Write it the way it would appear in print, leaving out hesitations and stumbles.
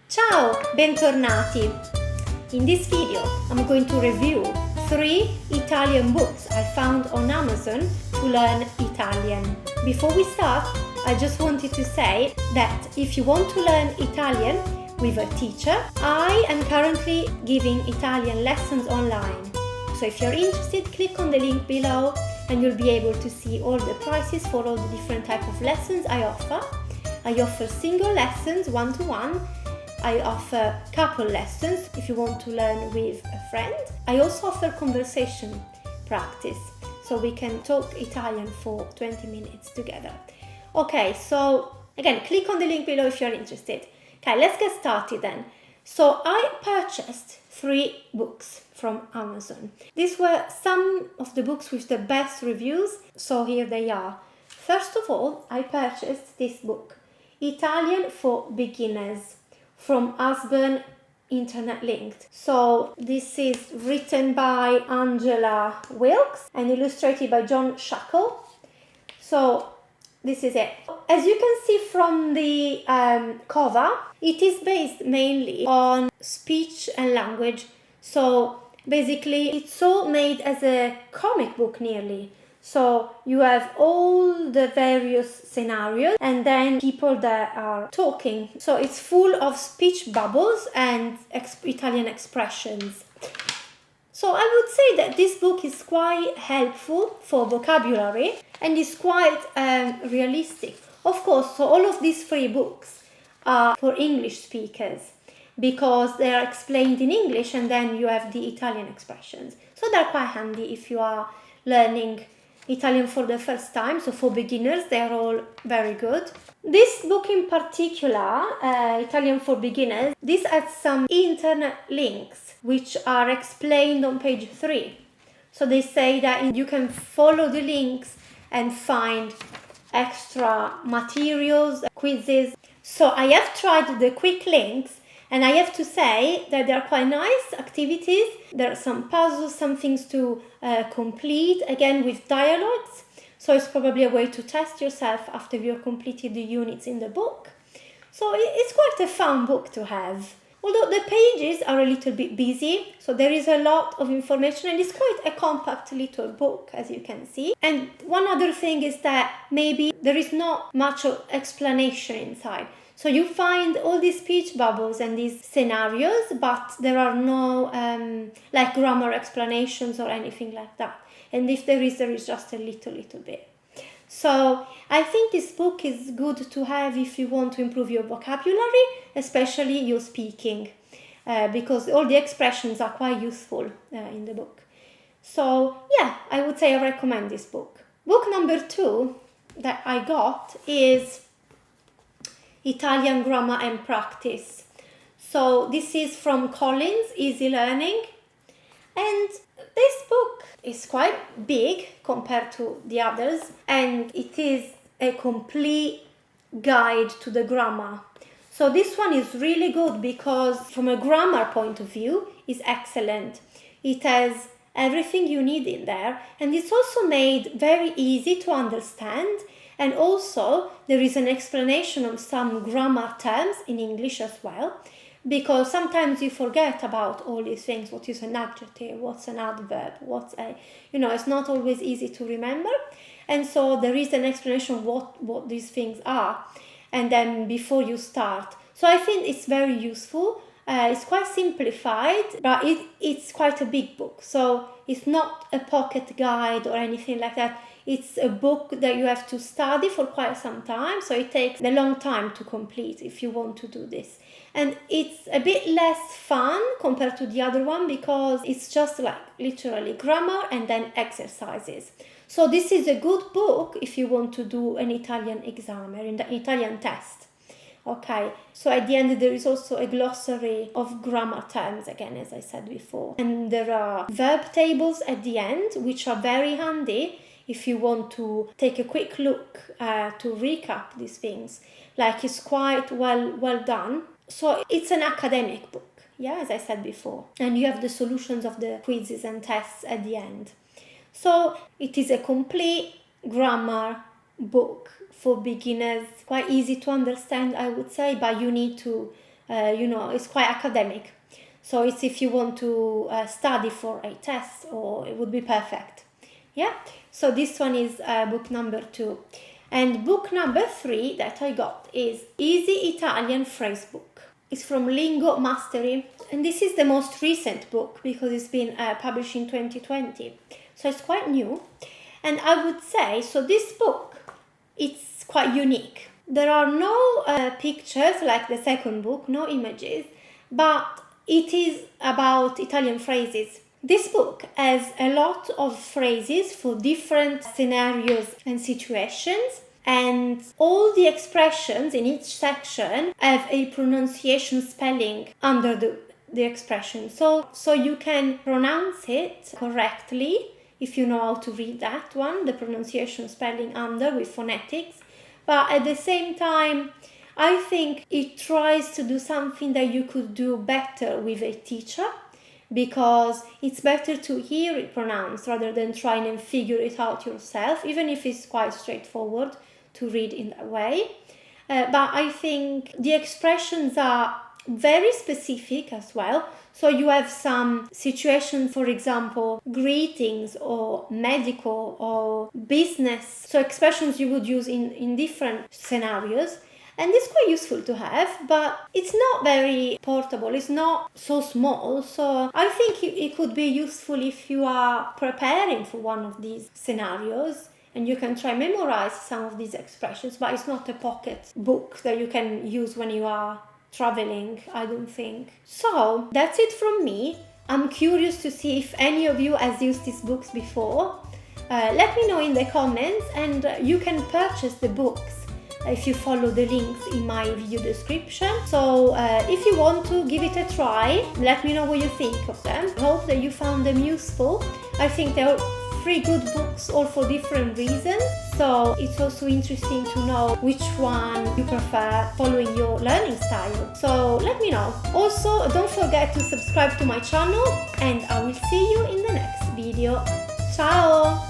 Ciao, bentornati! In this video I'm going to review 3 Italian books I found on Amazon to learn Italian. Before we start, I just wanted to say that if you want to learn Italian with a teacher, I am currently giving Italian lessons online. So if you're interested, click on the link below and you'll be able to see all the prices for all the different types of lessons I offer. I offer single lessons, one-to-one. I offer couple lessons if you want to learn with a friend. I also offer conversation practice, so we can talk Italian for 20 minutes together. Okay, so again, click on the link below if you're interested. Okay, let's get started then. So I purchased 3 books from Amazon. These were some of the books with the best reviews, so here they are. First of all, I purchased this book, Italian for Beginners, from Usborne Internet Linked. So this is written by Angela Wilkes and illustrated by John Shackle. So this is it. As you can see from the cover, it is based mainly on speech and language. So basically it's all made as a comic book nearly. So you have all the various scenarios and then people that are talking. So it's full of speech bubbles and Italian expressions. So I would say that this book is quite helpful for vocabulary and is quite realistic. Of course, so all of these 3 books are for English speakers because they are explained in English and then you have the Italian expressions. So they're quite handy if you are learning Italian for the first time. So for beginners, they're all very good. This book in particular, Italian for Beginners, this has some internet links which are explained on page 3. So they say that you can follow the links and find extra materials, quizzes. So I have tried the quick links and I have to say that they are quite nice activities. There are some puzzles, some things to complete, again with dialogues. So it's probably a way to test yourself after you've completed the units in the book. So it's quite a fun book to have. Although the pages are a little bit busy, so there is a lot of information and it's quite a compact little book, as you can see. And one other thing is that maybe there is not much of explanation inside. So you find all these speech bubbles and these scenarios, but there are no like grammar explanations or anything like that. And if there is just a little bit. So I think this book is good to have if you want to improve your vocabulary, especially your speaking, because all the expressions are quite useful in the book. So yeah, I would say I recommend this book. Book number 2 that I got is Italian Grammar and Practice. So this is from Collins Easy Learning, and this book is quite big compared to the others and it is a complete guide to the grammar. So this one is really good because from a grammar point of view it's excellent. It has everything you need in there and it's also made very easy to understand, and also there is an explanation of some grammar terms in English as well, because sometimes you forget about all these things. What is an adjective? What's an adverb? What's a, it's not always easy to remember. And so there is an explanation what these things are. And then before you start. So I think it's very useful. It's quite simplified, but it's quite a big book. So it's not a pocket guide or anything like that. It's a book that you have to study for quite some time. So it takes a long time to complete if you want to do this. And it's a bit less fun compared to the other one because it's just like literally grammar and then exercises. So this is a good book if you want to do an Italian exam or in the Italian test. Okay, so at the end there is also a glossary of grammar terms, again, as I said before. And there are verb tables at the end, which are very handy if you want to take a quick look to recap these things. Like, it's quite well done. So it's an academic book, yeah, as I said before. And you have the solutions of the quizzes and tests at the end. So it is a complete grammar book for beginners. Quite easy to understand, I would say, but you need to it's quite academic. So it's if you want to study for a test, or it would be perfect. Yeah, so this one is book number 2. And book number 3 that I got is Easy Italian Phrase Book. It's from Lingo Mastery, and this is the most recent book because it's been published in 2020. So it's quite new. And I would say, so this book, it's quite unique. There are no pictures like the second book, no images, but it is about Italian phrases. This book has a lot of phrases for different scenarios and situations, and all the expressions in each section have a pronunciation spelling under the expression. So you can pronounce it correctly if you know how to read that one, the pronunciation spelling under with phonetics. But at the same time, I think it tries to do something that you could do better with a teacher, because it's better to hear it pronounced rather than trying and figure it out yourself, even if it's quite straightforward to read in that way. But I think the expressions are very specific as well. So you have some situations, for example, greetings or medical or business. So expressions you would use in different scenarios. And it's quite useful to have, but it's not very portable. It's not so small. So I think it could be useful if you are preparing for one of these scenarios, and you can try memorize some of these expressions, but it's not a pocket book that you can use when you are traveling, I don't think. So that's it from me. I'm curious to see if any of you has used these books before. Let me know in the comments, and you can purchase the books if you follow the links in my video description. So if you want to give it a try, let me know what you think of them. I hope that you found them useful. I think they're 3 good books, all for different reasons. So it's also interesting to know which one you prefer following your learning style. So let me know. Also, don't forget to subscribe to my channel, and I will see you in the next video. Ciao!